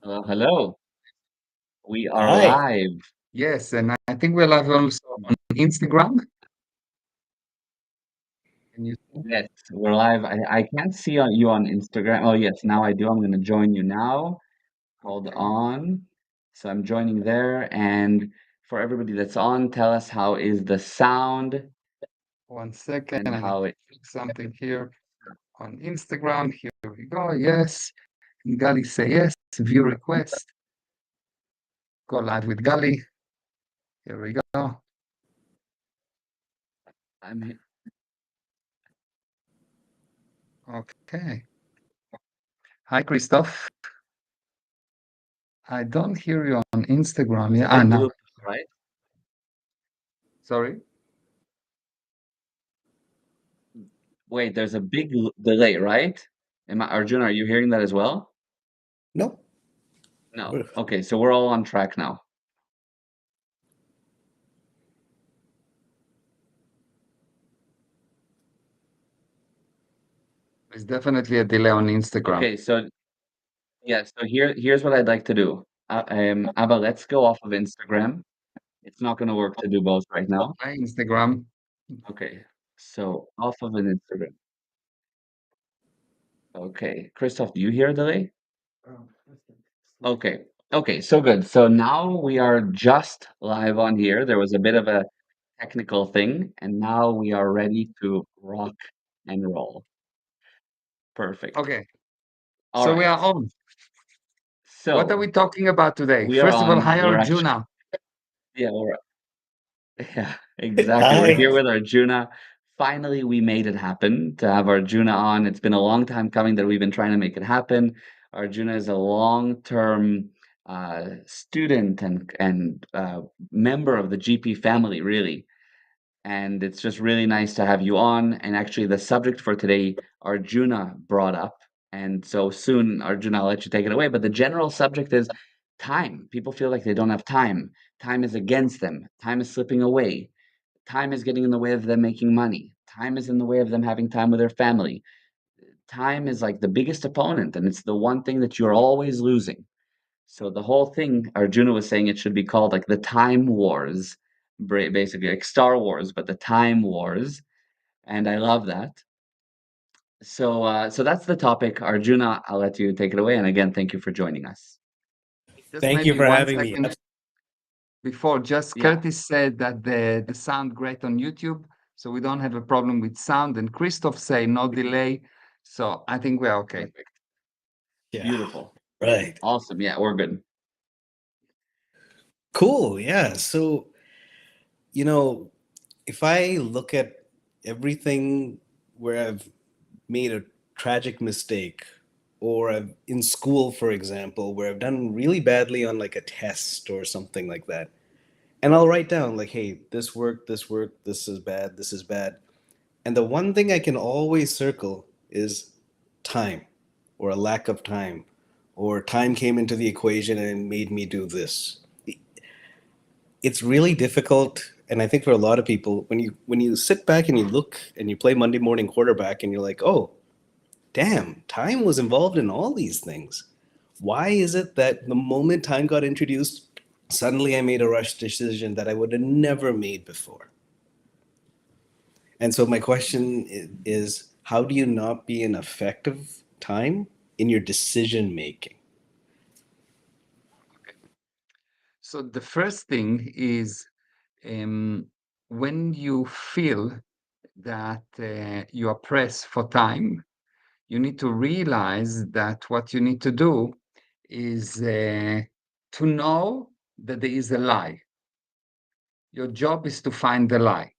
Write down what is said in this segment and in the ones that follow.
Hello. We are Hi. live. Yes, and I think we're live also on Instagram. Can you see? Yes, we're live. I can't see you on Instagram. Oh, yes, now I do. I'm going to join you now. Hold Okay. on. So I'm joining there. And for everybody that's on, tell us how is the sound 1 second. and I need how to it. fix something here on Instagram. Here we go. Yes. Gali say yes. View request. Go live with Gali. Here we go. I'm Okay. Hi, Christoph. I don't hear you on Instagram. It's a Yeah. big No. loop, right? Sorry. Wait, there's a big delay, right? Arjun, are you hearing that as well? No. No. Okay, so we're all on track now. There's definitely a delay on Instagram. Okay, so yeah, so here's what I'd like to do. Abba, let's go off of Instagram. It's not going to work to do both right now. Hi, Instagram. Okay, so off of an Instagram. Okay, Christoph, do you hear a delay? Okay, okay, so good. So now we are just live on here. There was a bit of a technical thing, and now we are ready to rock and roll. Perfect. Okay. All So we right. are on. What are So we talking about today? we are First of all, on. hi, We're actually, Arjuna. yeah, yeah, exactly. We're here Hi. with Arjuna. Finally, we made it happen to have Arjuna on. It's been a long time coming that we've been trying to make it happen. Arjuna is a long-term student and member of the GP family, really. And it's just really nice to have you on. And actually, the subject for today, Arjuna brought up. And so soon, Arjuna, I'll let you take it away. But the general subject is time. People feel like they don't have time. Time is against them. Time is slipping away. Time is getting in the way of them making money. Time is in the way of them having time with their family. Time is like the biggest opponent, and it's the one thing that you're always losing. So the whole thing, Arjuna was saying it should be called like the Time Wars, basically like Star Wars, but the Time Wars. And I love that. So that's the topic. Arjuna, I'll let you take it away. And again, thank you for joining us. Just Thank you maybe for one having me. second before. Just Yeah. Curtis said that the sound great on YouTube, so we don't have a problem with sound. And Christoph say no delay, so I think we're okay. Perfect. Yeah. Beautiful. Right. Awesome. Yeah, we're good. Cool. Yeah. So, you know, if I look at everything where I've made a tragic mistake, or I've in school, for example, where I've done really badly on like a test or something like that, and I'll write down like, hey, this worked, this is bad, this is bad. And the one thing I can always circle is time, or a lack of time, or time came into the equation and made me do this. It's really difficult, and I think for a lot of people, when you sit back and you look and you play Monday morning quarterback and you're like, oh, damn, time was involved in all these things. Why is it that the moment time got introduced, suddenly I made a rush decision that I would have never made before? And so my question is, how do you not be an effective time in your decision making? So the first thing is when you feel that you are pressed for time, you need to realize that what you need to do is to know that there is a lie. Your job is to find the lie.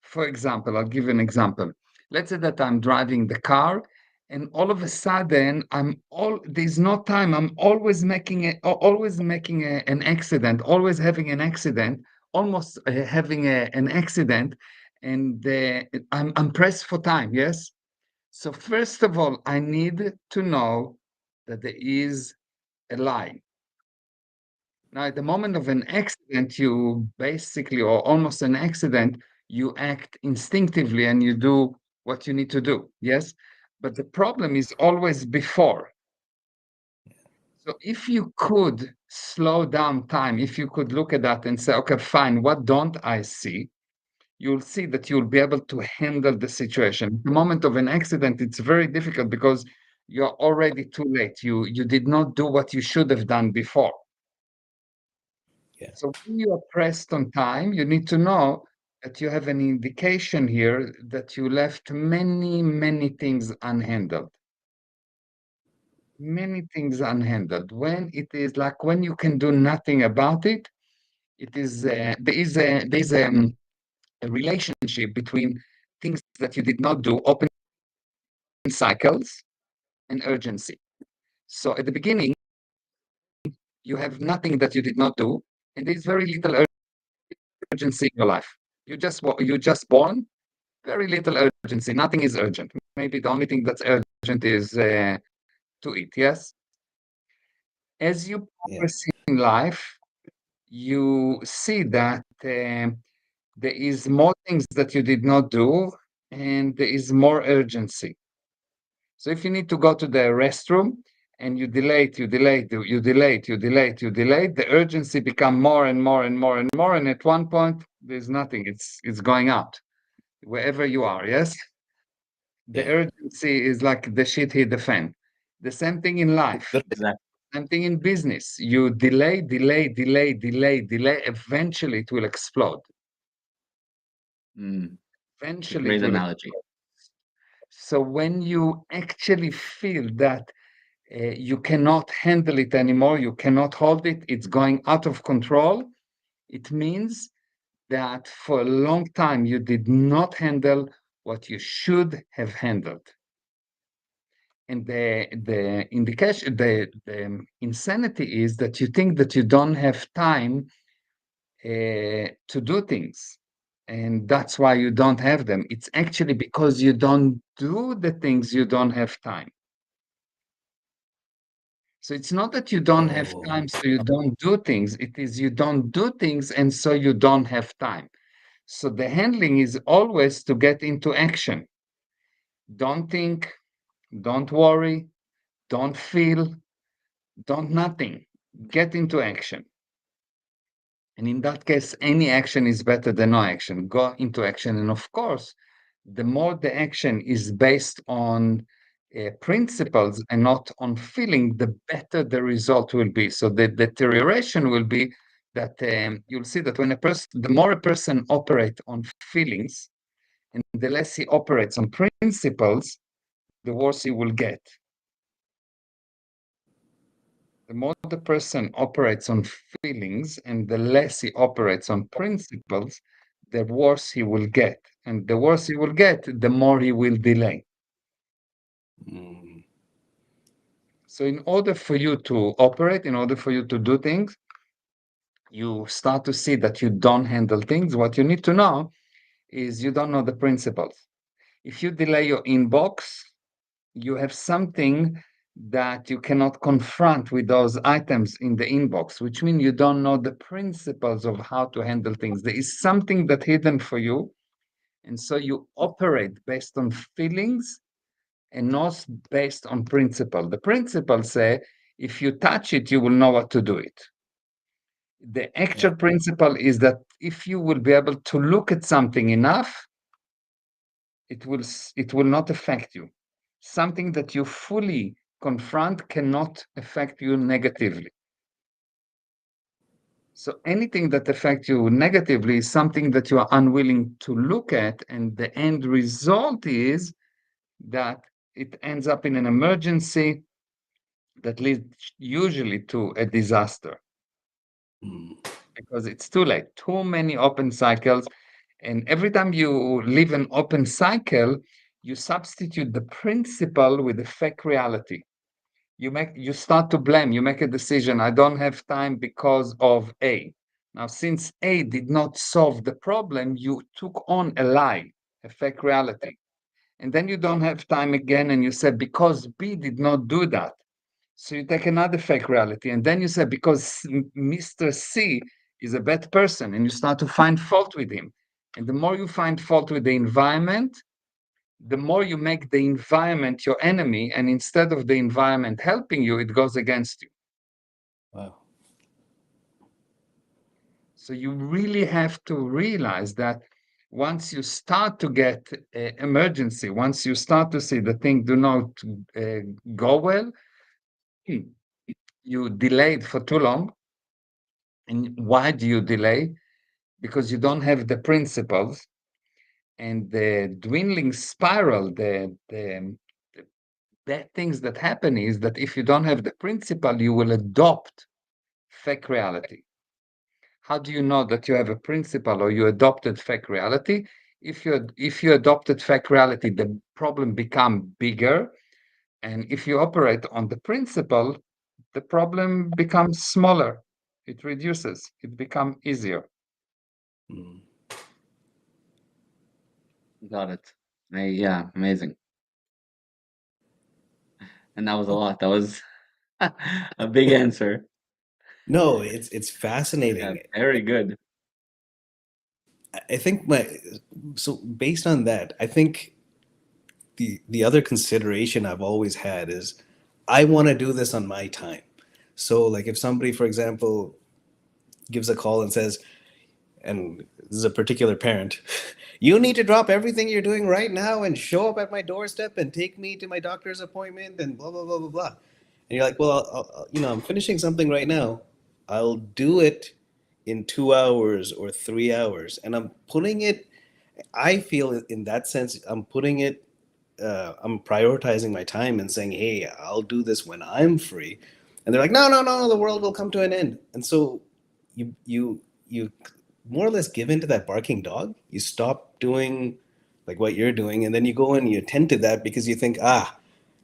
For example, I'll give you an example. Let's say that I'm driving the car and all of a sudden there's no time. I'm always making an accident, always having an accident, almost having an accident, and I'm pressed for time. Yes. So first of all, I need to know that there is a lie. Now, at the moment of an accident, you basically, or almost an accident, you act instinctively and you do what you need to do. Yes. But the problem is always before. So if you could slow down time, if you could look at that and say, okay, fine, what don't I see? You'll see that you'll be able to handle the situation. The moment of an accident, it's very difficult because you're already too late. You did not do what you should have done before. Yeah. So when you are pressed on time, you need to know that you have an indication here that you left many, many things unhandled. Many things unhandled. When it is like when you can do nothing about it, it is there is a relationship between things that you did not do, open cycles, and urgency. So at the beginning, you have nothing that you did not do, and there's very little urgency in your life. You just born, very little urgency. Nothing is urgent. Maybe the only thing that's urgent is to eat. Yes. As you Yeah. progress in life, you see that there is more things that you did not do, and there is more urgency. So if you need to go to the restroom and you delay it, you delay it, you delay it, you delay it, you delay it, the urgency become more and more and more and more, and at one point there's nothing. It's going out wherever you are. Yes, the Yeah. urgency is like the shit hit the fan. The same thing in life. The Exactly. same thing in business. You delay, delay, delay, delay, delay. Eventually, it will explode. Mm, it's a Eventually, it great will analogy. explode. So when you actually feel that you cannot handle it anymore, you cannot hold it, it's going out of control, it means that for a long time you did not handle what you should have handled. And the indication, the insanity is that you think that you don't have time to do things. And that's why you don't have them. It's actually because you don't do the things you don't have time. So it's not that you don't have Oh. time, so you don't do things. It is you don't do things, and so you don't have time. So the handling is always to get into action. Don't think, don't worry, don't feel, don't nothing. Get into action. And in that case, any action is better than no action. Go into action. And of course, the more the action is based on principles and not on feeling, the better the result will be. So the deterioration will be that you'll see that when the more a person operates on feelings and the less he operates on principles, the worse he will get. The more the person operates on feelings and the less he operates on principles, the worse he will get. And the worse he will get, the more he will delay. Mm. So in order for you to operate, in order for you to do things, you start to see that you don't handle things. What you need to know is you don't know the principles. If you delay your inbox, you have something that you cannot confront with those items in the inbox, which means you don't know the principles of how to handle things. There is something that hidden for you, and so you operate based on feelings and not based on principle. The principles say if you touch it, you will know what to do it. The Yeah. actual principle is that if you will be able to look at something enough, it will not affect you. Something that you fully confront cannot affect you negatively. So anything that affects you negatively is something that you are unwilling to look at, and the end result is that it ends up in an emergency that leads usually to a disaster Mm. because it's too late. Too many open cycles. And every time you live an open cycle, you substitute the principle with a fake reality. You start to blame. You make a decision. I don't have time because of A. Now, since A did not solve the problem, you took on a lie, a fake reality. And then you don't have time again, and you said, because B did not do that. So you take another fake reality, and then you say, because Mr. C is a bad person, and you start to find fault with him. And the more you find fault with the environment, the more you make the environment your enemy, and instead of the environment helping you, it goes against you. Wow. So you really have to realize that once you start to get emergency, once you start to see the thing do not go well, you delayed for too long. And why do you delay? Because you don't have the principles, and the dwindling spiral, the bad things that happen is that if you don't have the principle, you will adopt fake reality. How do you know that you have a principle or you adopted fake reality? If you adopted fake reality, the problem become bigger, and if you operate on the principle, the problem becomes smaller. It reduces. It becomes easier. Mm. Got it. Yeah, amazing. And that was a Oh, lot. That was a big answer. no, it's Yeah, fascinating. very good. I think so based on that, I think the other consideration I've always had is I want to do this on my time. So like if somebody, for example, gives a call and says, and this is a particular parent, you need to drop everything you're doing right now and show up at my doorstep and take me to my doctor's appointment and blah blah blah blah blah. And you're like, well, I'm finishing something right now. I'll do it in 2 hours or 3 hours, and I'm putting it. I feel in that sense, I'm putting it. I'm prioritizing my time and saying, hey, I'll do this when I'm free. And they're like, no, no, no, the world will come to an end. And so you more or less give in to that barking dog. You stop doing like what you're doing, and then you go and you attend to that because you think,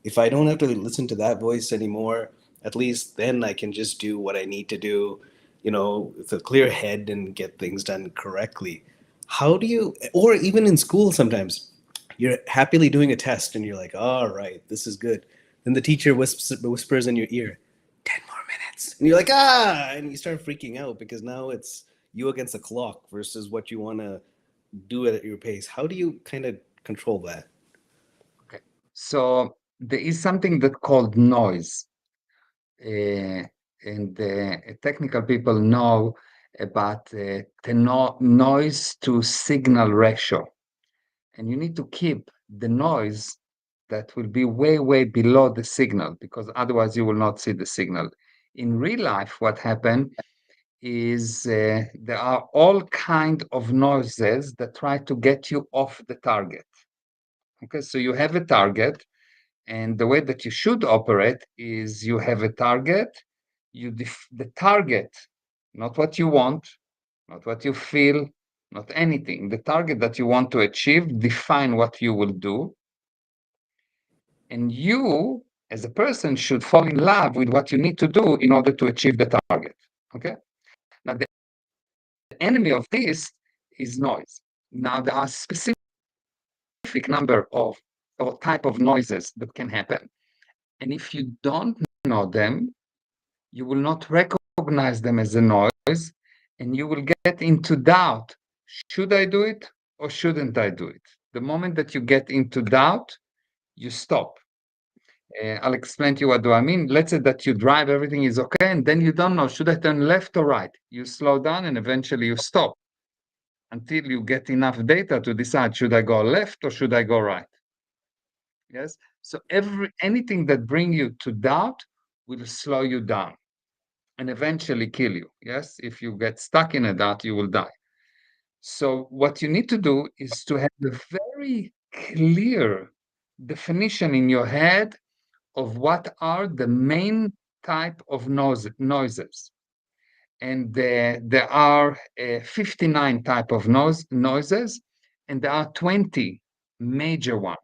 if I don't have to listen to that voice anymore, at least then I can just do what I need to do, with a clear head and get things done correctly. How do you, or even in school sometimes, you're happily doing a test and you're like, all right, this is good. Then the teacher whispers in your ear, 10 more minutes. And you're like, and you start freaking out because now it's you against the clock versus what you want to do at your pace. How do you kind of control that? Okay. So there is something that called noise. uh, and technical people know about the noise to signal ratio. And you need to keep the noise that will be way, way below the signal, because otherwise you will not see the signal. In real life, what happened is there are all kind of noises that try to get you off the target. Okay, so you have a target, and the way that you should operate is you have a target, the target, not what you want, not what you feel, not anything. The target that you want to achieve, define what you will do. And you, as a person, should fall in love with what you need to do in order to achieve the target. Okay? Now, the enemy of this is noise. Now, there are specific number of or type of noises that can happen. And if you don't know them, you will not recognize them as a noise, and you will get into doubt. Should I do it or shouldn't I do it? The moment that you get into doubt, you stop. I'll explain to you what do I mean. Let's say that you drive, everything is okay, and then you don't know, should I turn left or right? You slow down and eventually you stop until you get enough data to decide, should I go left or should I go right? Yes. So anything that bring you to doubt will slow you down and eventually kill you. Yes. If you get stuck in a doubt, you will die. So what you need to do is to have a very clear definition in your head of what are the main type of noises. And there are 59 type of noises, and there are 20 major ones.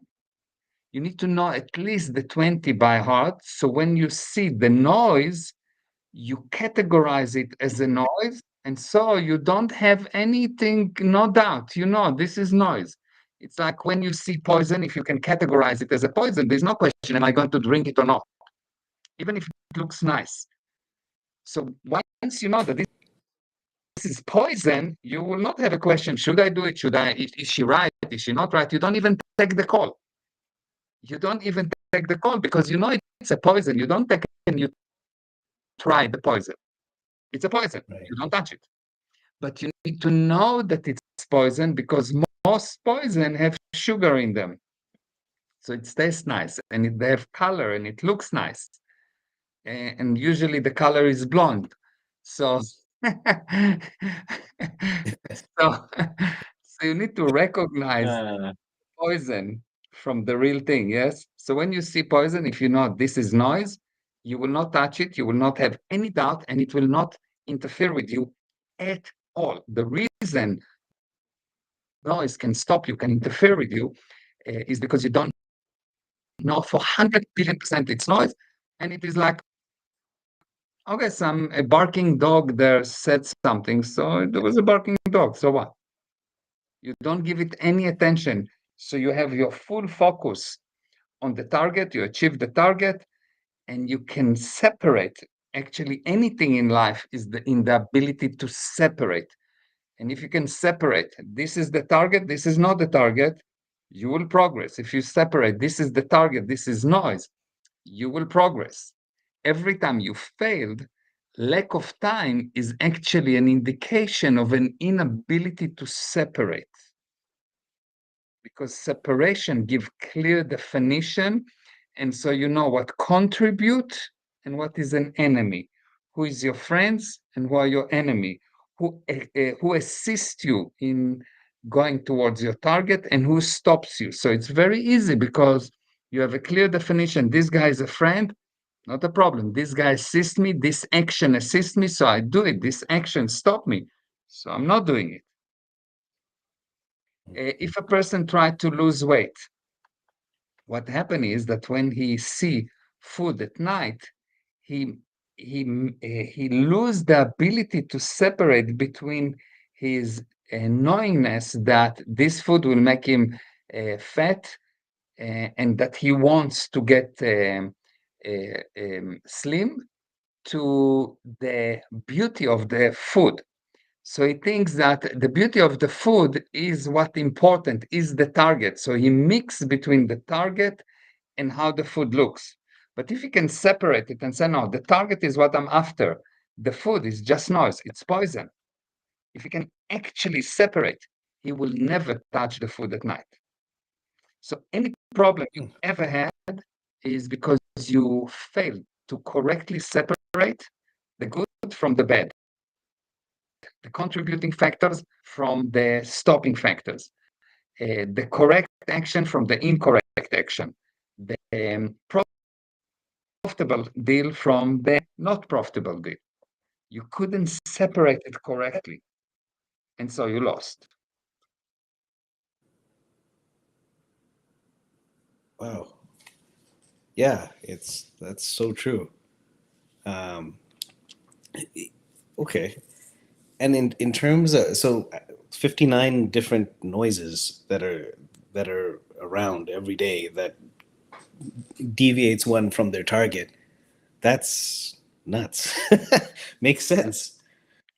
You need to know at least the 20 by heart. So when you see the noise, you categorize it as a noise. And so you don't have anything, no doubt, this is noise. It's like when you see poison, if you can categorize it as a poison, there's no question, am I going to drink it or not? Even if it looks nice. So once you know that this is poison, you will not have a question, should I do it? Is she right? Is she not right? You don't even take the call. You don't even take the call because you know it's a poison. You don't take it and you try the poison. It's a poison. Right. You don't touch it. But you need to know that it's poison because most poison have sugar in them. So it tastes nice and they have color and it looks nice. And usually the color is blonde. So, so, so you need to recognize Uh, poison from the real thing, yes? So when you see poison, if you know this is noise, you will not touch it, you will not have any doubt, and it will not interfere with you at all. The reason noise can stop you, can interfere with you, is because you don't know for 100 billion% it's noise, and it is like, okay, a barking dog there said something, so there was a barking dog, so what? You don't give it any attention, so you have your full focus on the target, you achieve the target, and you can separate. Actually, anything in life is in the ability to separate. And if you can separate, this is the target, this is not the target, you will progress. If you separate, this is the target, this is noise, you will progress. Every time you failed, lack of time is actually an indication of an inability to separate. Because separation gives clear definition, and so you know what contribute and what is an enemy, who is your friends and who are your enemy, who assist you in going towards your target and who stops you. So it's very easy because you have a clear definition. This guy is a friend, not a problem. This guy assists me, this action assists me, so I do it. This action stop me, so I'm not doing it. If a person tried to lose weight, what happened is that when he see food at night, he he lose the ability to separate between his knowingness that this food will make him fat and that he wants to get slim, to the beauty of the food. So he thinks that the beauty of the food is what important, is the target. So he mixes between the target and how the food looks. But if you can separate it and say, no, the target is what I'm after, the food is just noise, it's poison. If you can actually separate, he will never touch the food at night. So any problem you ever had is because you failed to correctly separate the good from the bad, the contributing factors from the stopping factors, the correct action from the incorrect action, the profitable deal from the not profitable deal. You couldn't separate it correctly, and so you lost. Wow. Yeah, that's so true. Um, okay. And in terms of, so 59 different noises that are around every day that deviates one from their target. That's nuts. Makes sense.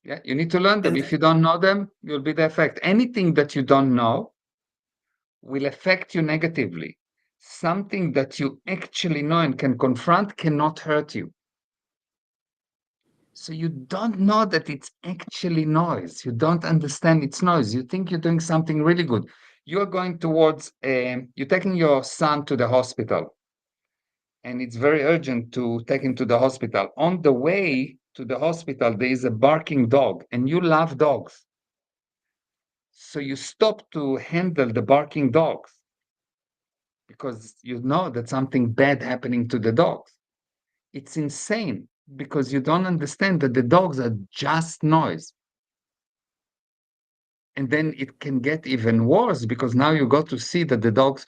Yeah, you need to learn them. And If you don't know them, you'll be the effect. Anything that you don't know will affect you negatively. Something that you actually know and can confront cannot hurt you. So you don't know that it's actually noise. You don't understand it's noise. You think you're doing something really good. You're going towards, you're taking your son to the hospital, and it's very urgent to take him to the hospital. On the way to the hospital, there is a barking dog, and you love dogs. So you stop to handle the barking dogs because you know that something bad happening to the dogs. It's insane because you don't understand that the dogs are just noise. And then it can get even worse because now you got to see that the dogs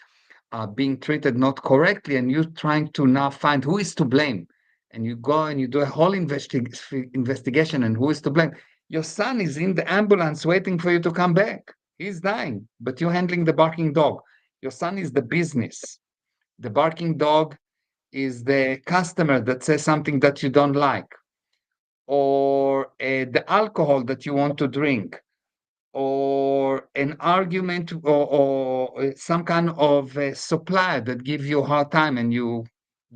are being treated not correctly, and you're trying to now find who is to blame. And you go and you do a whole investigation, and who is to blame. Your son is in the ambulance waiting for you to come back. He's dying, but you're handling the barking dog. Your son is the business. The barking dog is the customer that says something that you don't like, or the alcohol that you want to drink, or an argument, or some kind of supplier that gives you a hard time and you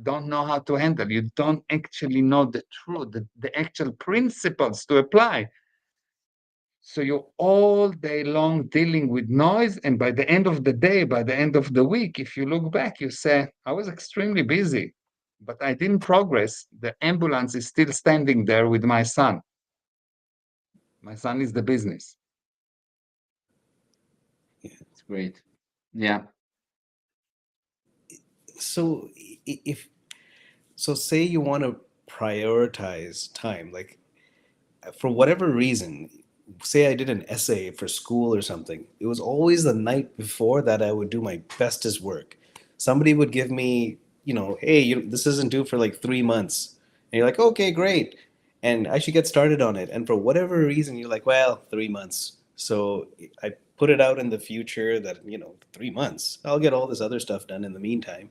don't know how to handle. You don't actually know the truth, the actual principles to apply. So you're all day long dealing with noise. And by the end of the day, by the end of the week, if you look back, you say, I was extremely busy, but I didn't progress. The ambulance is still standing there with my son. My son is the business. It's great. Yeah. So if so, say you want to prioritize time, like for whatever reason, say I did an essay for school or something, it was always the night before that I would do my bestest work. Somebody would give me, hey, this isn't due for like 3 months. And you're like, okay, great. And I should get started on it. And for whatever reason, you're like, well, 3 months. So I put it out in the future that, 3 months, I'll get all this other stuff done in the meantime.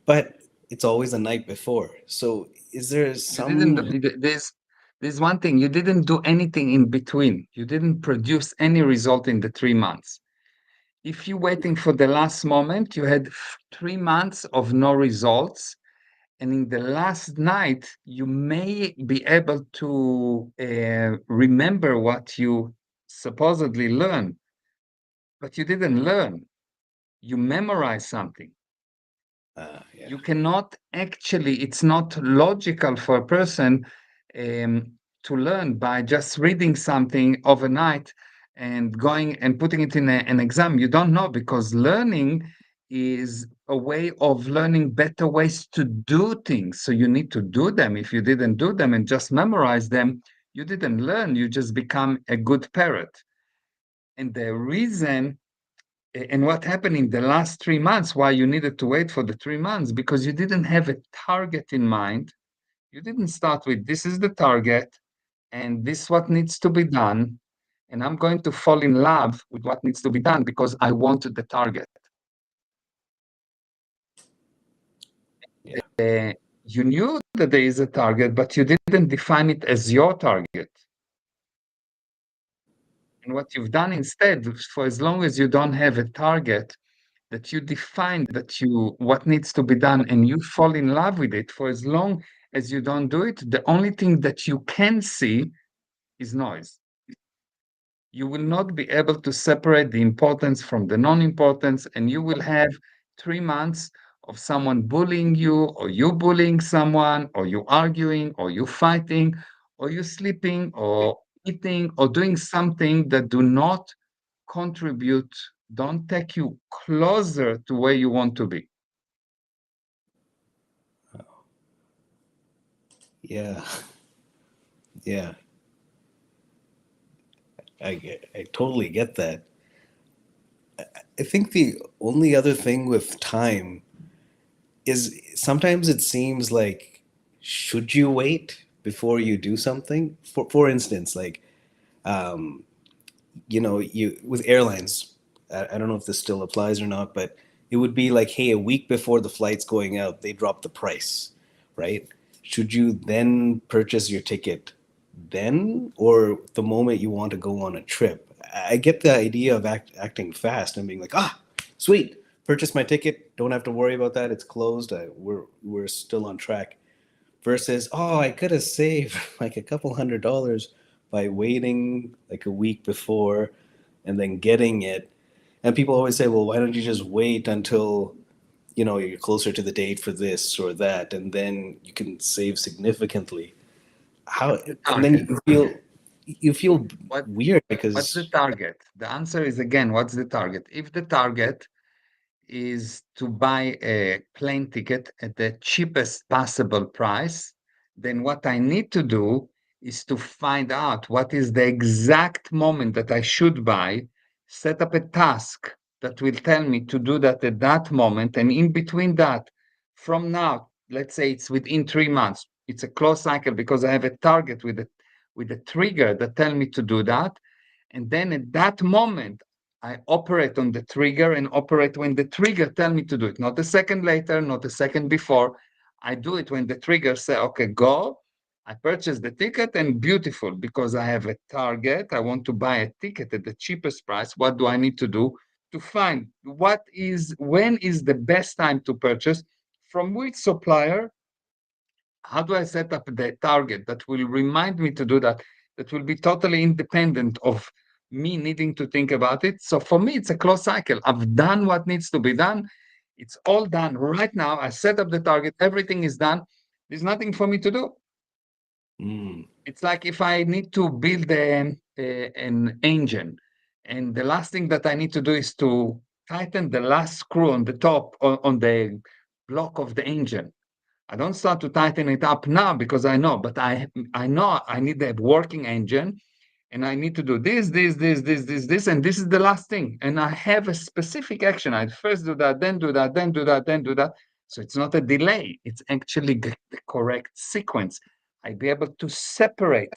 But it's always the night before. So is there You didn't, some, there's one thing, you didn't do anything in between. You didn't produce any result in the 3 months. If you're waiting for the last moment, you had 3 months of no results. And in the last night, you may be able to remember what you supposedly learned, but you didn't learn. You memorized something. yeah. You cannot actually, it's not logical for a person to learn by just reading something overnight and going and putting it in an exam. You don't know, because learning is a way of learning better ways to do things. So you need to do them. If you didn't do them and just memorize them, you didn't learn. You just become a good parrot. And the reason and what happened in the last 3 months, why you needed to wait for the 3 months, because you didn't have a target in mind. You didn't start with, this is the target and this is what needs to be done, and I'm going to fall in love with what needs to be done because I wanted the target. Yeah. You knew that there is a target, but you didn't define it as your target. And what you've done instead, for as long as you don't have a target that you define, that you what needs to be done, and you fall in love with it, for as long as you don't do it, the only thing that you can see is noise. You will not be able to separate the importance from the non-importance, and you will have 3 months of someone bullying you, or you bullying someone, or you arguing, or you fighting, or you sleeping, or eating, or doing something that do not contribute, don't take you closer to where you want to be. Yeah. Yeah. I totally get that. I think the only other thing with time is sometimes it seems like, should you wait before you do something? For instance, like, um, you with airlines, I don't know if this still applies or not, but it would be like, hey, a week before the flight's going out, they drop the price, right? Should you then purchase your ticket then, or the moment you want to go on a trip? I get the idea of acting fast and being like, sweet, purchase my ticket, don't have to worry about that, it's closed, we're still on track. Versus, I could have saved like a couple $100 by waiting like a week before and then getting it. And people always say, well, why don't you just wait until you're closer to the date for this or that, and then you can save significantly. How What's the and then target? you feel What weird what's the because target? The answer is, again, what's the target? If the target is to buy a plane ticket at the cheapest possible price, then what I need to do is to find out what is the exact moment that I should buy, set up a task that will tell me to do that at that moment. And in between that, from now, let's say it's within 3 months, it's a close cycle because I have a target with a trigger that tell me to do that. And then at that moment, I operate on the trigger and operate when the trigger tell me to do it, not a second later, not a second before. I do it when the trigger say, okay, go. I purchase the ticket, and beautiful, because I have a target. I want to buy a ticket at the cheapest price. What do I need to do to find when is the best time to purchase from which supplier, how do I set up the target that will remind me to do that, that will be totally independent of me needing to think about it. So for me, it's a closed cycle. I've done what needs to be done. It's all done right now. I set up the target. Everything is done. There's nothing for me to do. Mm. It's like if I need to build an engine, and the last thing that I need to do is to tighten the last screw on the top, on the block of the engine. I don't start to tighten it up now because I know, but I know I need a working engine, and I need to do this, and this is the last thing. And I have a specific action. I first do that, then do that, then do that, then do that. So it's not a delay. It's actually the correct sequence. I'd be able to separate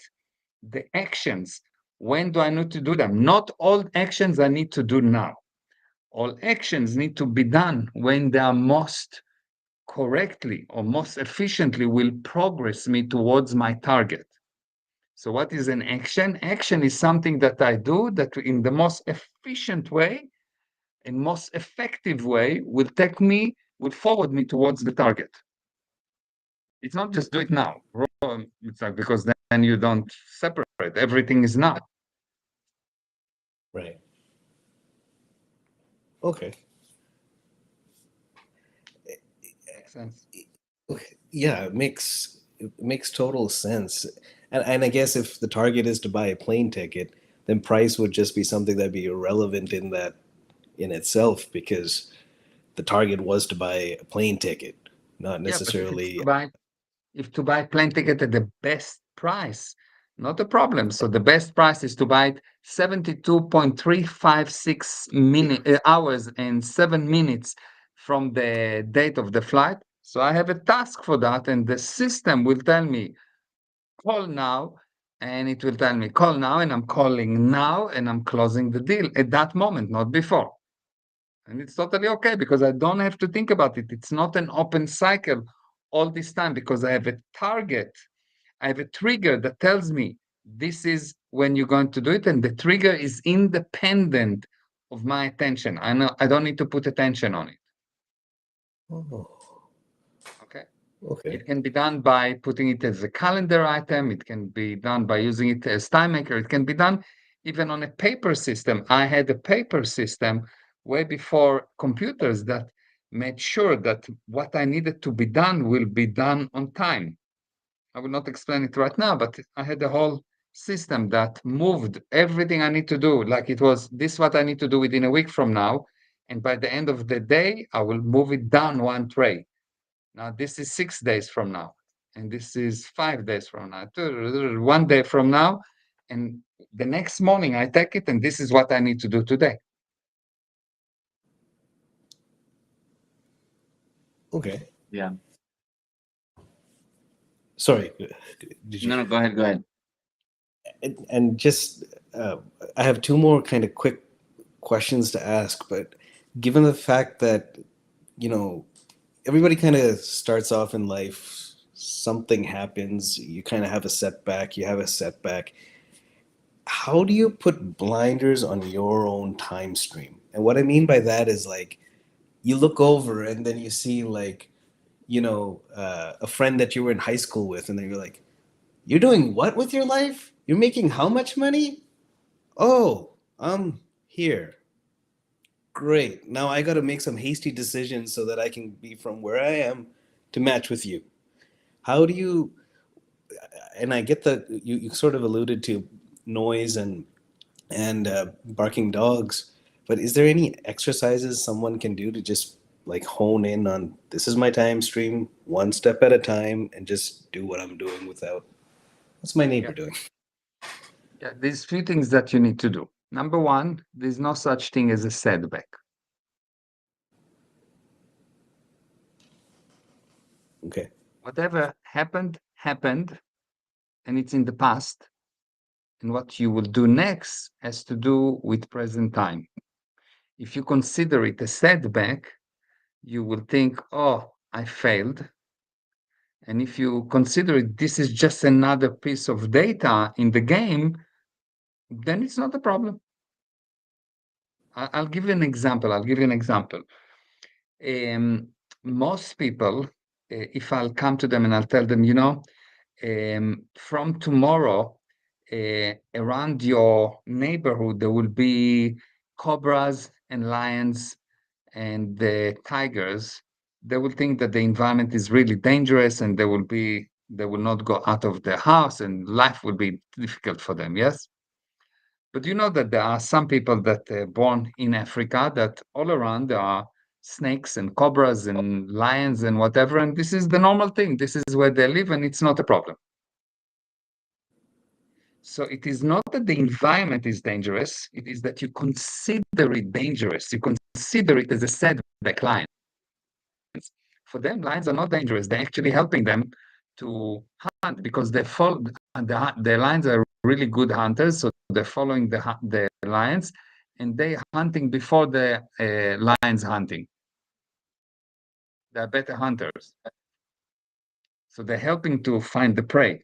the actions. When do I need to do them? Not all actions I need to do now. All actions need to be done when they are most correctly or most efficiently will progress me towards my target. So what is an action? Action is something that I do that in the most efficient way and most effective way will forward me towards the target. It's not just do it now. It's like, because then you don't separate. Everything is now. Right. Okay. Makes sense. Okay. Yeah, it makes total sense. And I guess if the target is to buy a plane ticket, then price would just be something that'd be irrelevant in that in itself because the target was to buy a plane ticket, not Yeah, but if it's necessarily. to buy plane ticket at the best price, not a problem. So the best price is to buy it 72.356 hours and 7 minutes from the date of the flight. So I have a task for that, and the system will tell me, call now, and it will tell me, call now, and I'm calling now, and I'm closing the deal at that moment, not before. And it's totally okay because I don't have to think about it. It's not an open cycle all this time because I have a target. I have a trigger that tells me this is when you're going to do it, and the trigger is independent of my attention. I know I don't need to put attention on it. Oh, Okay. okay. It can be done by putting it as a calendar item. It can be done by using it as time maker. It can be done even on a paper system. I had a paper system way before computers that made sure that what I needed to be done will be done on time. I will not explain it right now, but I had a whole system that moved everything I need to do. Like it was this what I need to do within a week from now. And by the end of the day, I will move it down one tray. Now this is 6 days from now, and this is 5 days from now, 1 day from now, and the next morning I take it, and this is what I need to do today. Okay. Yeah. Sorry. Did you? No, no, go ahead, go ahead. And just I have two more kind of quick questions to ask, but given the fact that everybody kind of starts off in life, something happens, you kind of have a setback, how do you put blinders on your own time stream? And what I mean by that is, like, you look over and then you see, like, a friend that you were in high school with, and then you're like, you're doing what with your life? You're making how much money? Oh, I'm here. Great. Now I got to make some hasty decisions so that I can be from where I am to match with you. How do you, and I get that you sort of alluded to noise and barking dogs, but is there any exercises someone can do to just like hone in on this is my time stream, one step at a time, and just do what I'm doing without what's my neighbor Yeah. doing? Yeah, there's few things that you need to do. Number one, there's no such thing as a setback. Okay. Whatever happened, happened, and it's in the past. And what you will do next has to do with present time. If you consider it a setback, you will think, oh, I failed. And if you consider it, this is just another piece of data in the game, then it's not a problem. I'll give you an example. most people, if I'll come to them and I'll tell them, from tomorrow, around your neighborhood, there will be cobras and lions and the tigers. They will think that the environment is really dangerous and they will not go out of their house and life will be difficult for them. Yes. But you know that there are some people that are born in Africa that all around there are snakes and cobras and lions and whatever, and this is the normal thing. This is where they live, and it's not a problem. So it is not that the environment is dangerous, it is that you consider it dangerous. You consider it as a setback. Lions. For them, lions are not dangerous. They're actually helping them to hunt because the lions are really good hunters, so they're following the lions, and they hunting before the lions hunting. They're better hunters, so they're helping to find the prey.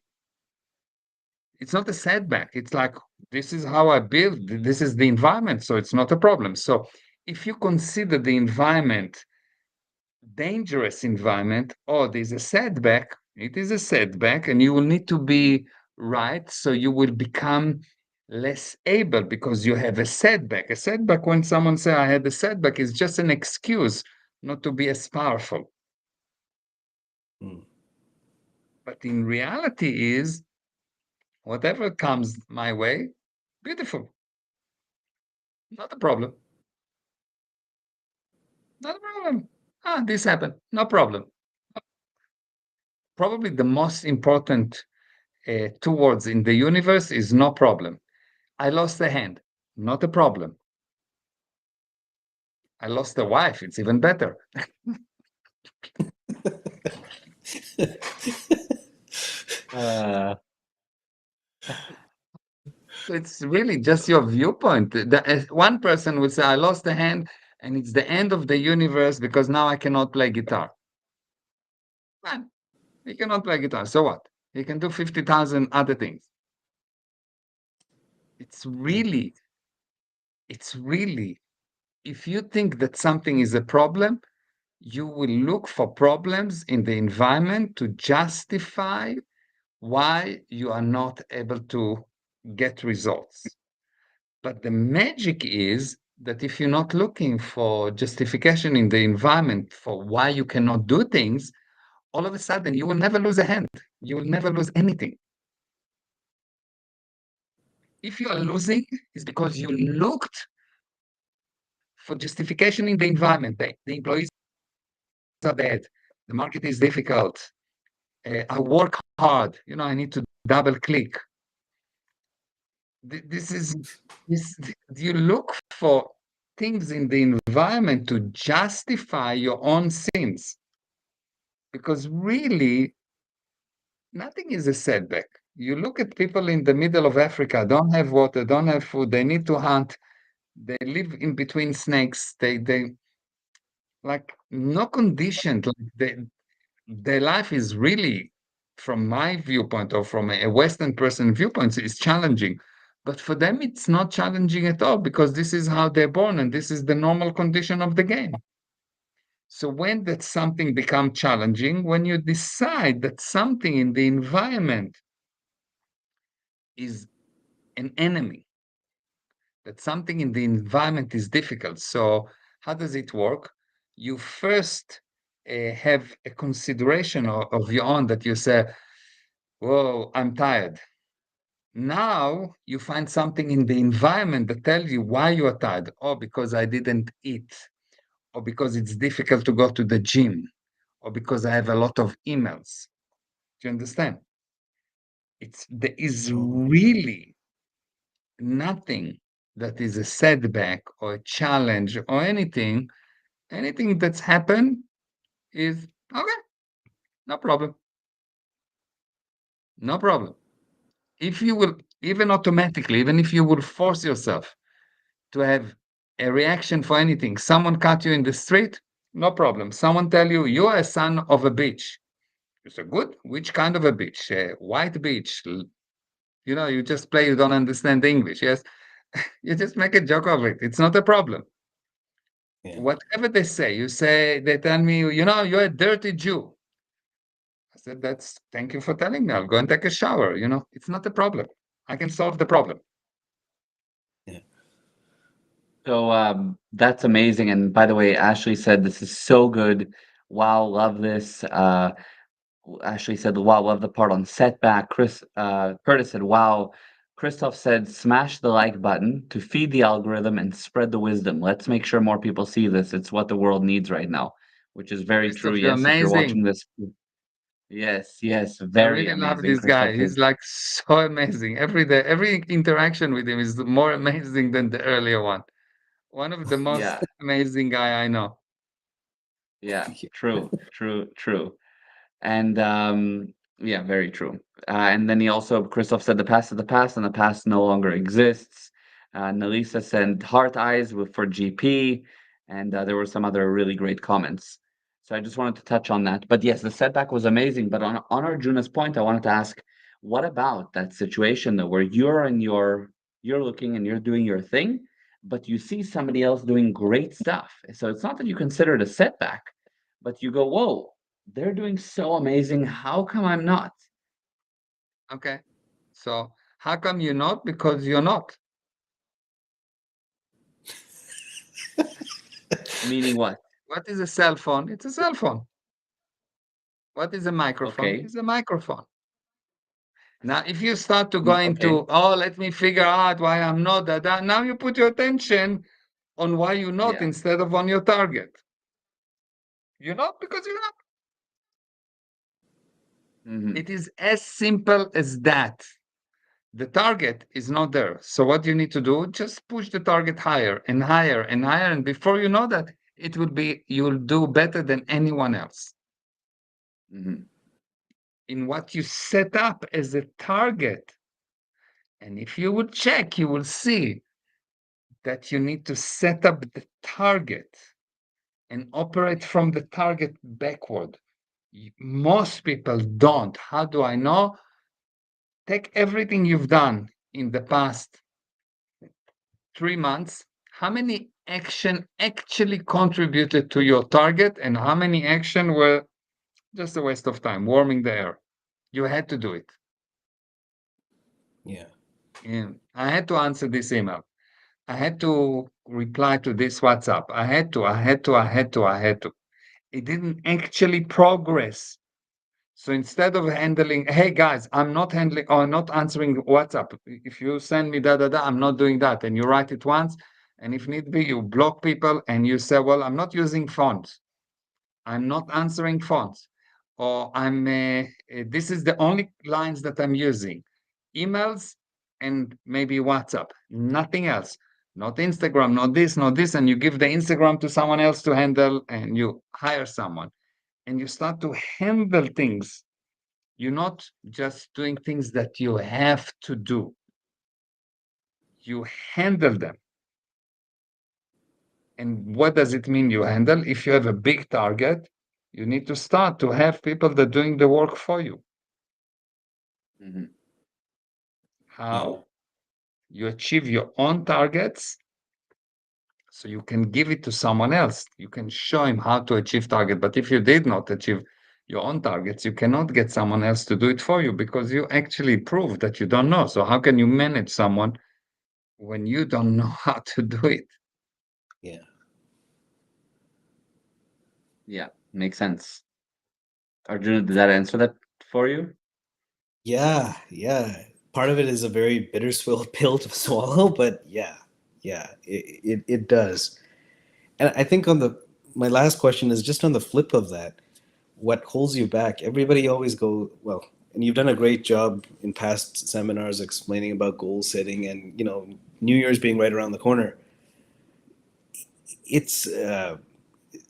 It's not a setback. It's like, this is how I build. This is the environment, so it's not a problem. So if you consider the environment dangerous environment, or there's a setback, it is a setback, and you will need to be right. So you will become less able because you have a setback. A setback, when someone say I had a setback, is just an excuse not to be as powerful. Mm. But in reality is whatever comes my way, beautiful. Not a problem. Not a problem. Ah, this happened. No problem. Probably the most important two words in the universe is no problem. I lost a hand. Not a problem. I lost a wife. It's even better. Uh, So it's really just your viewpoint. One person will say, I lost a hand and it's the end of the universe because now I cannot play guitar. Man, he cannot play guitar. So what? He can do 50,000 other things. It's really, if you think that something is a problem, you will look for problems in the environment to justify why you are not able to get results. But the magic is that if you're not looking for justification in the environment for why you cannot do things, all of a sudden you will never lose a hand. You will never lose anything. If you are losing, it's because you looked for justification in the environment. The employees are bad. The market is difficult. I work hard. I need to double click. This is you look for things in the environment to justify your own sins, because really nothing is a setback. You look at people in the middle of Africa, don't have water, don't have food, they need to hunt, they live in between snakes, they like no condition, like their life is really, from my viewpoint or from a Western person viewpoint, is challenging. But for them, it's not challenging at all because this is how they're born and this is the normal condition of the game. So when that something becomes challenging, when you decide that something in the environment is an enemy, that something in the environment is difficult. So how does it work? You first have a consideration of your own, that you say, whoa, I'm tired. Now you find something in the environment that tells you why you are tired. Oh, because I didn't eat, or because it's difficult to go to the gym, or because I have a lot of emails. Do you understand? There is really nothing that is a setback or a challenge or anything. Anything that's happened is okay, no problem. No problem. If you will, even automatically, even if you will force yourself to have a reaction for anything, someone cut you in the street, no problem. Someone tell you, you are a son of a bitch. You say, good, which kind of a bitch? A white bitch. You just play, you don't understand English, yes? You just make a joke of it. It's not a problem. Yeah. Whatever they say, they tell me, you're a dirty Jew. I said, thank you for telling me. I'll go and take a shower. It's not a problem. I can solve the problem. Yeah. So that's amazing. And by the way, Ashley said this is so good. Wow, love this. Ashley said, "Wow, love the part on setback." Curtis said, "Wow." Christoph said, "Smash the like button to feed the algorithm and spread the wisdom. Let's make sure more people see this. It's what the world needs right now," which is very true. Christoph, you're Yes, if you're watching amazing. this, yes, yes, I very really love amazing. this guy. Christoph He's is, like so amazing. Every day, every interaction with him is more amazing than the earlier one. One of the most yeah, amazing guy I know. yeah, true, true, true. And yeah, very true. And then he also, Christoph said, the past is the past, and the past no longer exists. Nalisa sent heart eyes for GP, and there were some other really great comments. So I just wanted to touch on that. But yes, the setback was amazing. But on Arjuna's point, I wanted to ask, what about that situation though, where you're looking and you're doing your thing, but you see somebody else doing great stuff. So it's not that you consider it a setback, but you go, whoa, they're doing so amazing. How come I'm not? Okay. So how come you're not? Because you're not. Meaning what? What is a cell phone? It's a cell phone. What is a microphone? Okay. It's a microphone. Now, if you start to go Okay. into, let me figure out why I'm not that, now you put your attention on why you're not Yeah. instead of on your target. You're not because you're not. Hmm. It is as simple as that. The target is not there. So what you need to do, just push the target higher and higher and higher. And before you know that, you'll do better than anyone else. Hmm. In what you set up as a target. And if you would check, you will see that you need to set up the target and operate from the target backward. Most people don't. How do I know? Take everything you've done in the past 3 months. How many action actually contributed to your target and how many action were just a waste of time, warming the air? You had to do it. Yeah. And I had to answer this email. I had to reply to this WhatsApp. I had to. It didn't actually progress. So instead of handling, hey guys, I'm not handling or not answering WhatsApp. If you send me I'm not doing that. And you write it once, and if need be, you block people and you say, well, I'm not using phones. I'm not answering phones. Or this is the only lines that I'm using. Emails and maybe WhatsApp, nothing else. Not Instagram, not this, not this. And you give the Instagram to someone else to handle and you hire someone and you start to handle things. You're not just doing things that you have to do. You handle them. And what does it mean you handle? If you have a big target, you need to start to have people that are doing the work for you. Hmm. Yeah. How? You achieve your own targets so you can give it to someone else. You can show him how to achieve target. But if you did not achieve your own targets, you cannot get someone else to do it for you because you actually proved that you don't know. So how can you manage someone when you don't know how to do it? Yeah. Yeah. Makes sense. Arjuna, did that answer that for you? Yeah. Yeah. Part of it is a very bittersweet pill to swallow, but yeah, it does. And I think my last question is just on the flip of that. What holds you back? Everybody always well, and you've done a great job in past seminars explaining about goal setting and, New Year's being right around the corner. It's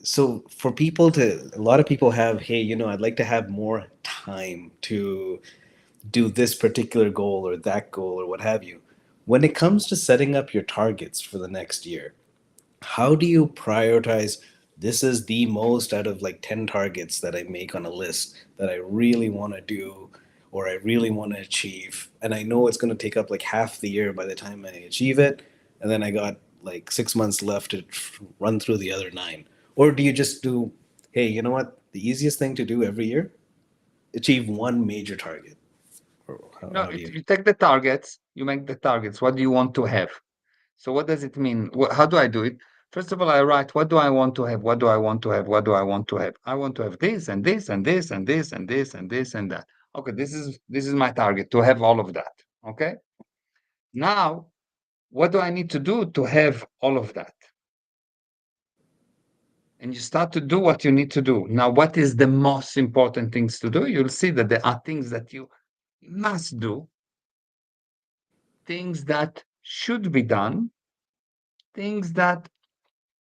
so for people to a lot of people have, hey, I'd like to have more time to do this particular goal or that goal or what have you. When it comes to setting up your targets for the next year, how do you prioritize, this is the most out of like 10 targets that I make on a list that I really want to do or I really want to achieve, and I know it's going to take up like half the year by the time I achieve it, and then I got like 6 months left to run through the other nine? Or do you just do, hey, you know what? The easiest thing to do every year, achieve one major target. Or No, how do you? you take the targets, you make the targets. What do you want to have? So what does it mean? How do I do it? First of all, I write, what do I want to have? What do I want to have? What do I want to have? I want to have this and this and this and this and this and this and that. Okay, this is my target, to have all of that. Okay. Now, what do I need to do to have all of that? And you start to do what you need to do. Now, what is the most important things to do? You'll see that there are things that you must do, things that should be done, things that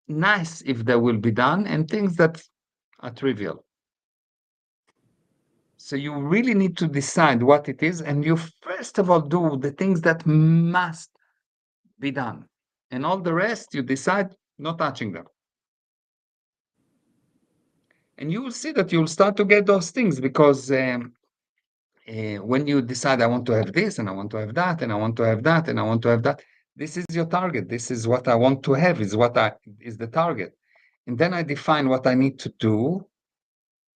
nice if they will be done, and things that are trivial. So you really need to decide what it is, and you first of all do the things that must be done. And all the rest, you decide not touching them. And you will see that you'll start to get those things because when you decide, I want to have this, and I want to have that, and I want to have that, and I want to have that, this is your target. This is what I want to have, is the target. And then I define what I need to do.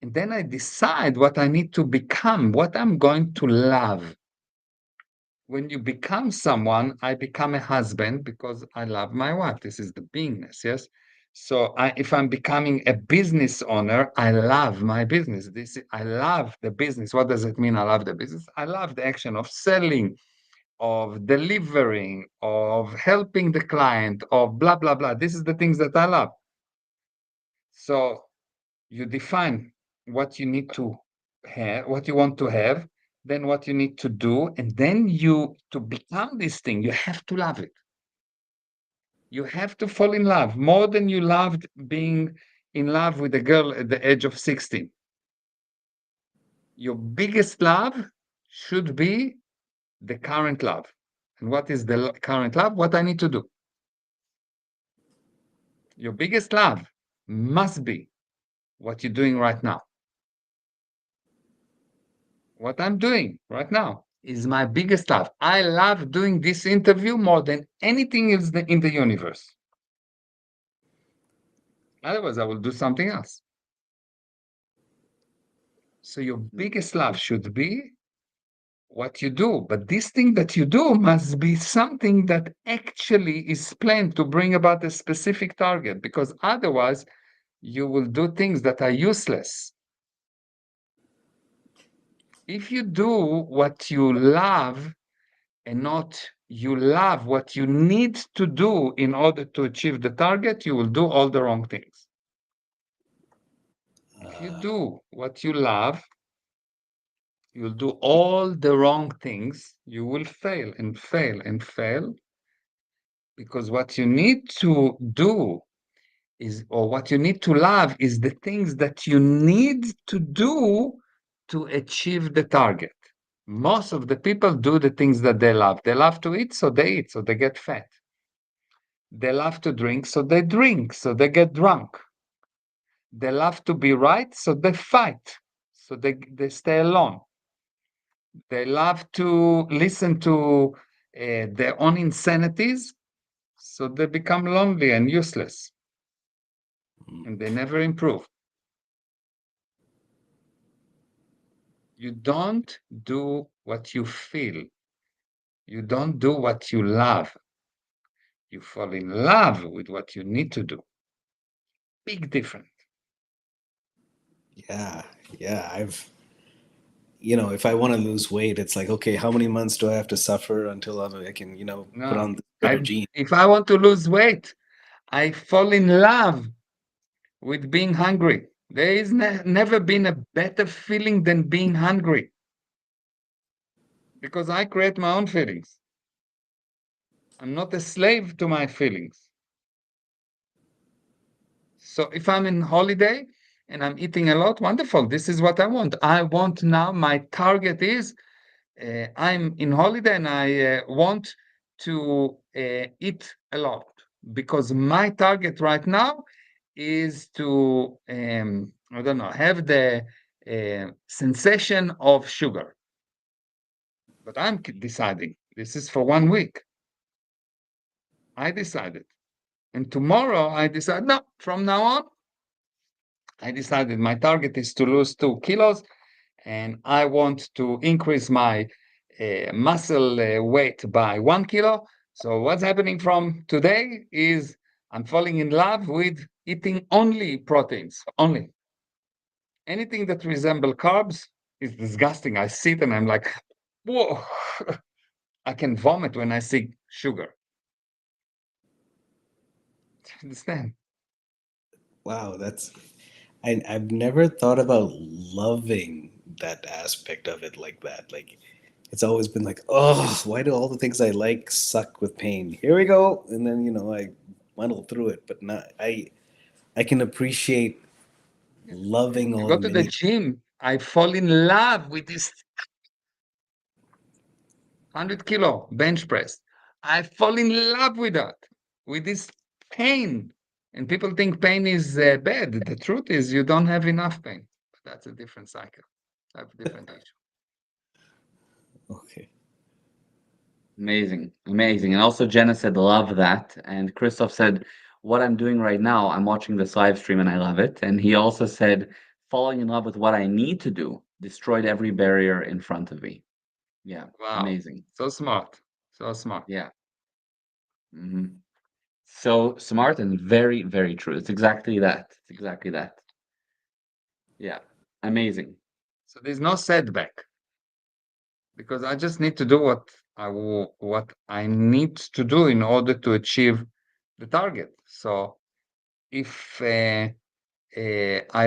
And then I decide what I need to become, what I'm going to love. When you become someone, I become a husband because I love my wife. This is the beingness, yes? So if I'm becoming a business owner, I love my business. I love the business. What does it mean, I love the business? I love the action of selling, of delivering, of helping the client, of blah, blah, blah. This is the things that I love. So you define what you need to have, what you want to have, then what you need to do, and then to become this thing, you have to love it. You have to fall in love more than you loved being in love with a girl at the age of 16. Your biggest love should be the current love. And what is the current love? What I need to do. Your biggest love must be what you're doing right now. What I'm doing right now is my biggest love. I love doing this interview more than anything else in the universe. Otherwise, I will do something else. So your biggest love should be what you do. But this thing that you do must be something that actually is planned to bring about a specific target, because otherwise you will do things that are useless. If you do what you love and not you love what you need to do in order to achieve the target, you will do all the wrong things. If you do what you love, you'll do all the wrong things. You will fail and fail and fail, because what you need to do is, or what you need to love is the things that you need to do to achieve the target. Most of the people do the things that they love. They love to eat, so they get fat. They love to drink, so they get drunk. They love to be right, so they fight, so they stay alone. They love to listen to their own insanities, so they become lonely and useless, and they never improve. You don't do what you feel. You don't do what you love. You fall in love with what you need to do. Big difference. Yeah, yeah. If I want to lose weight, it's like, okay, how many months do I have to suffer until I can, put No, on the better jeans? if I want to lose weight, I fall in love with being hungry. There is never been a better feeling than being hungry, because I create my own feelings. I'm not a slave to my feelings. So if I'm in holiday and I'm eating a lot, wonderful. This is what I want. I want now, my target is I'm in holiday and I want to eat a lot, because my target right now is to, I don't know, have the sensation of sugar. But I'm deciding this is for 1 week. I decided. And tomorrow I decide, no, from now on, I decided my target is to lose 2 kilos and I want to increase my muscle weight by 1 kilo. So what's happening from today is I'm falling in love with eating only proteins, only. Anything that resemble carbs is disgusting. I see it and I'm like, whoa, I can vomit when I see sugar. Understand? Wow, I've never thought about loving that aspect of it like that. Like it's always been like, oh, why do all the things I like suck with pain? Here we go, and then I muddle through it. But not, I can appreciate loving I all go the to the many. gym, I fall in love with this 100 kilo bench press. I fall in love with that, with this pain. And people think pain is bad. The truth is, you don't have enough pain. But that's a different cycle. That's a different issue. Okay. Amazing, amazing. And also Jenna said, love that. And Christoph said, what I'm doing right now, I'm watching this live stream and I love it. And he also said, falling in love with what I need to do, destroyed every barrier in front of me. Yeah, Wow. amazing. So smart. So smart. Yeah. So smart and very, very true. It's exactly that. It's exactly that. Yeah, amazing. So there's no setback because I just need to do what I need to do in order to achieve the target. So if I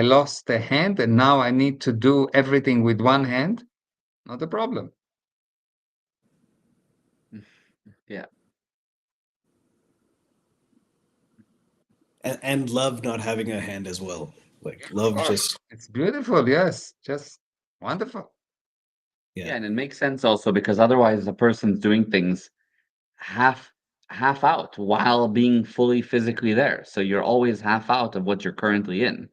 lost a hand and now I need to do everything with one hand, not a problem. Yeah. And love not having a hand as well. Like Yeah, of love course. just It's beautiful. Yes. Just wonderful. yeah. Yeah, and it makes sense also because otherwise the person's doing things half half out while being fully physically there. So you're always half out of what you're currently in.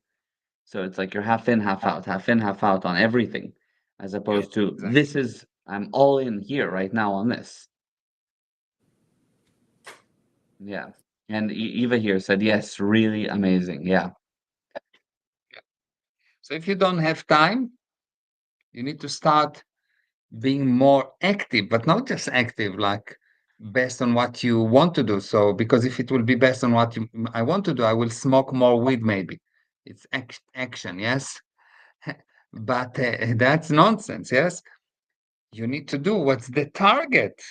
So it's like you're half in, half in, half out on everything, as Yeah. opposed to Exactly. this is I'm all in here right now on this. Yeah. And Eva here said, yes, really amazing. Yeah. Yeah. So if you don't have time, you need to start being more active, but not just active, like based on what you want to do. So, because if it will be based on what I want to do, I will smoke more weed, maybe. It's action, yes? But that's nonsense, yes? You need to do what's the target.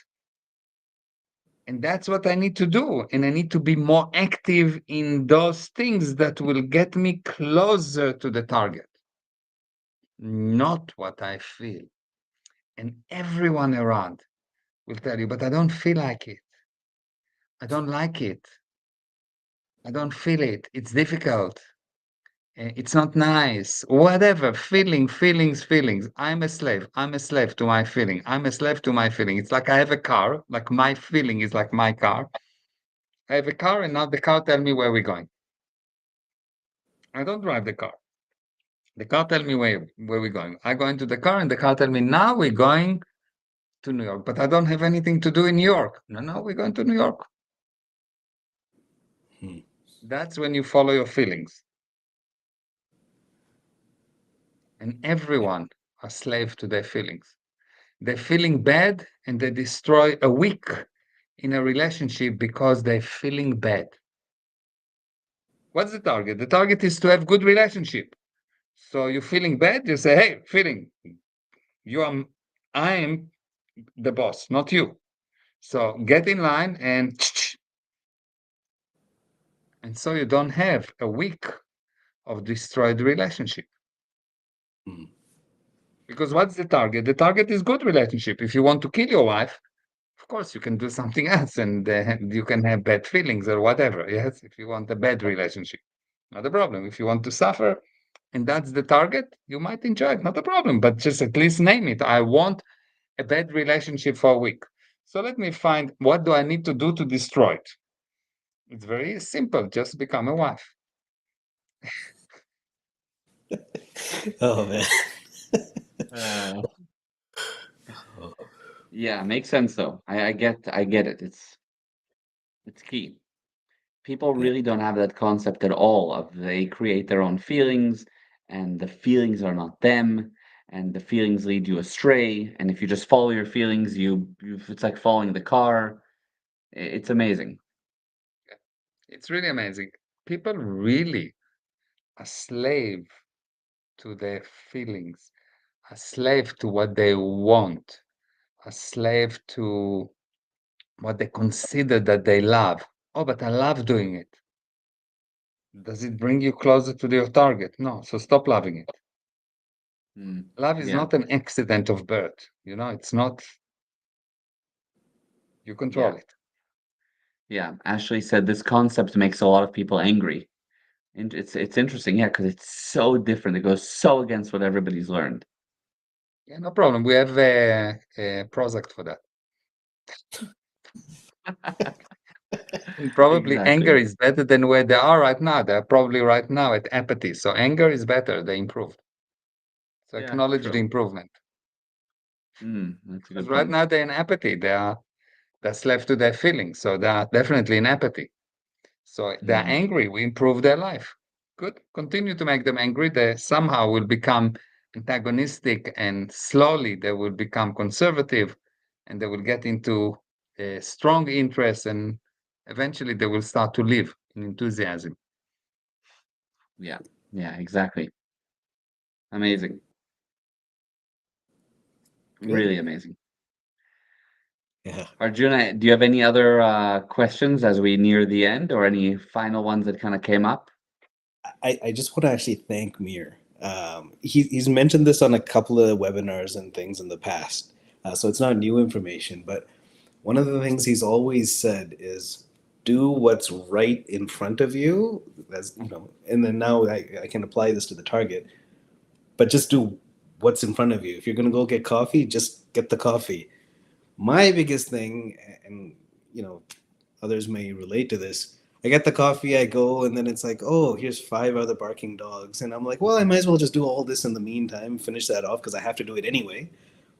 And that's what I need to do. And I need to be more active in those things that will get me closer to the target, not what I feel. And everyone around will tell you, but I don't feel like it. I don't like it. I don't feel it. It's difficult. It's not nice. Whatever. Feelings. I'm a slave. I'm a slave to my feeling. I'm a slave to my feeling. It's like I have a car, like my feeling is like my car. I have a car and now the car tell me where we're going. I don't drive the car. The car tell me where we're going. I go into the car and the car tell me now we're going to New York, but I don't have anything to do in New York. No, we're going to New York. Hmm. That's when you follow your feelings. And everyone are slave to their feelings. They're feeling bad and they destroy a week in a relationship because they're feeling bad. What's the target? The target is to have good relationship. So you're feeling bad, you say, hey, feeling, I am the boss, not you. So get in line and so you don't have a week of destroyed relationship. Hmm. Because what's the target? The target is good relationship. If you want to kill your wife, of course, you can do something else and you can have bad feelings or whatever. Yes, if you want a bad relationship, not a problem. If you want to suffer and that's the target, you might enjoy it, not a problem, but just at least name it. I want a bad relationship for a week. So let me find what do I need to do to destroy it. It's very simple. Just become a wife. Oh man. Uh, Oh, yeah, makes sense though. I get it. It's key. People Yeah. really don't have that concept at all of they create their own feelings, and the feelings are not them, and the feelings lead you astray, and if you just follow your feelings, it's like following the car. It's amazing. It's really amazing. People really a slave to their feelings, a slave to what they want, a slave to what they consider that they love. Oh, but I love doing it. Does it bring you closer to your target? No, so stop loving it. Mm, Love is yeah, not an accident of birth. It's not, you yeah, control it. yeah. Ashley said this concept makes a lot of people angry. And it's interesting, yeah, because it's so different. It goes so against what everybody's learned. Yeah, no problem. We have a Prozac for that. And probably anger Exactly. is better than where they are right now. They're probably right now at apathy. So anger is better. They improved. So Yeah, acknowledge the true. improvement. That's a Because good right point. now they're in apathy. They're slave to their feelings. So they're definitely in apathy. So they're Mm, angry. We improve their life. Good. Continue to make them angry. They somehow will become antagonistic and slowly they will become conservative and they will get into a strong interest and eventually they will start to live in enthusiasm. yeah, yeah, exactly. Amazing. Good. Really amazing. Yeah. Arjuna, do you have any other questions as we near the end, or any final ones that kind of came up? I just want to actually thank Mir. He's mentioned this on a couple of webinars and things in the past, so it's not new information. But one of the things he's always said is, do what's right in front of you. As you know, and then now I can apply this to the target, but just do what's in front of you. If you're gonna go get coffee, just get the coffee. My biggest thing, and you know, others may relate to this. I get the coffee, I go, and then it's like, oh, here's five other barking dogs. And I'm like, well, I might as well just do all this in the meantime, finish that off because I have to do it anyway.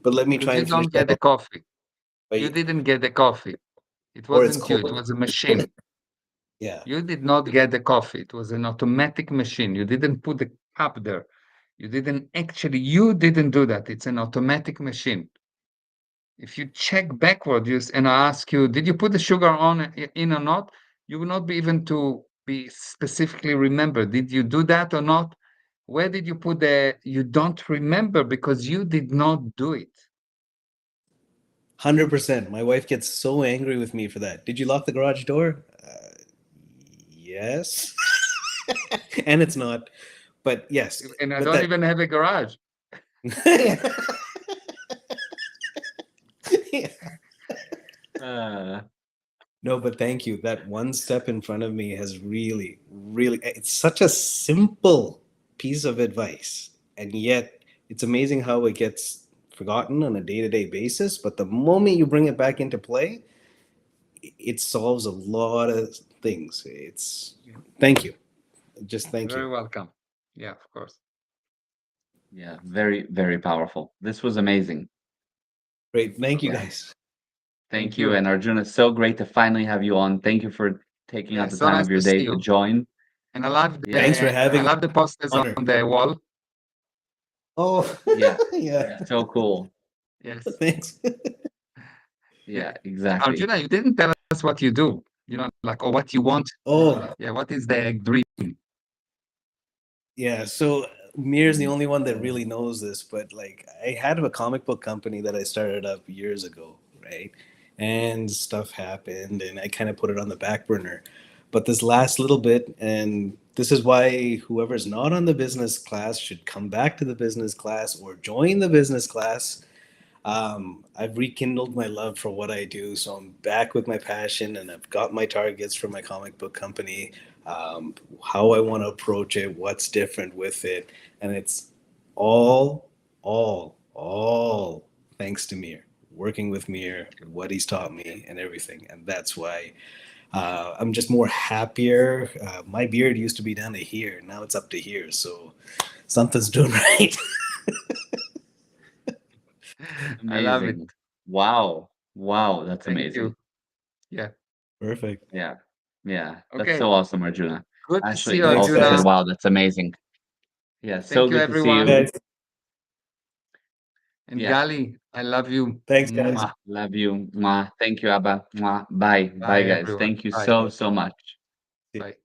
But let me You try and did finish not that get the off. coffee. You By, didn't get the coffee. It or it's wasn't you, it cold. was a machine. Yeah. You did not get the coffee. It was an automatic machine. You didn't put the cup there. You didn't do that. It's an automatic machine. If you check backward and I ask you, did you put the sugar in or not? You will not be even to be specifically remember. Did you do that or not? Where did you put you don't remember because you did not do it. 100%. My wife gets so angry with me for that. Did you lock the garage door? Yes. And it's not. But yes. And I But don't that. even have a garage. Yeah. Uh, No, but thank you. That one step in front of me has really, really, it's such a simple piece of advice. And yet it's amazing how it gets forgotten on a day to day basis. But the moment you bring it back into play, it solves a lot of things. Thank you. Just thank you. Very welcome. Yeah, of course. yeah, very, very powerful. This was amazing. Great. Thank you Yeah, guys. thank Thank you. you. And Arjuna, it's so great to finally have you on. Thank you for taking Yeah, out the so time nice of your to day see to you. join. And I love Yeah, Thanks for the I having me. love the posters Honor. on the wall. Oh, yeah, yeah. so cool. Yes. Thanks. Yeah, Yeah, exactly. Arjuna, you didn't tell us what you do, like, or what you want. Oh, Yeah, what is the dream? yeah, so Mir's the Mm, only one that really knows this, but like I had a comic book company that I started up years ago, right? And stuff happened and I kind of put it on the back burner. But this last little bit, and this is why whoever's not on the business class should come back to the business class or join the business class. I've rekindled my love for what I do, so I'm back with my passion, and I've got my targets for my comic book company. How I want to approach it, what's different with it, and it's all thanks to Mir, working with Mir, what he's taught me, and everything, and that's why I'm just more happier. My beard used to be down to here, now it's up to here, so something's doing right. I love it. amazing. Wow. Wow, that's Thank amazing. you. Yeah. Perfect. Yeah. Yeah, that's Okay, so awesome, Arjuna. good to see Ashley you, Thanks, also said, guys. Arjuna. "Wow, that's amazing." Yeah, so Thank you, good to see Bye, you. everyone. guys. And Yeah, Gali, I love you. Thanks, guys. Mwah. love you. Mwah. Thank you, Abba. Mwah. Bye. Bye, Bye, guys. everyone. Thank you Bye. so, so much. See you. Bye.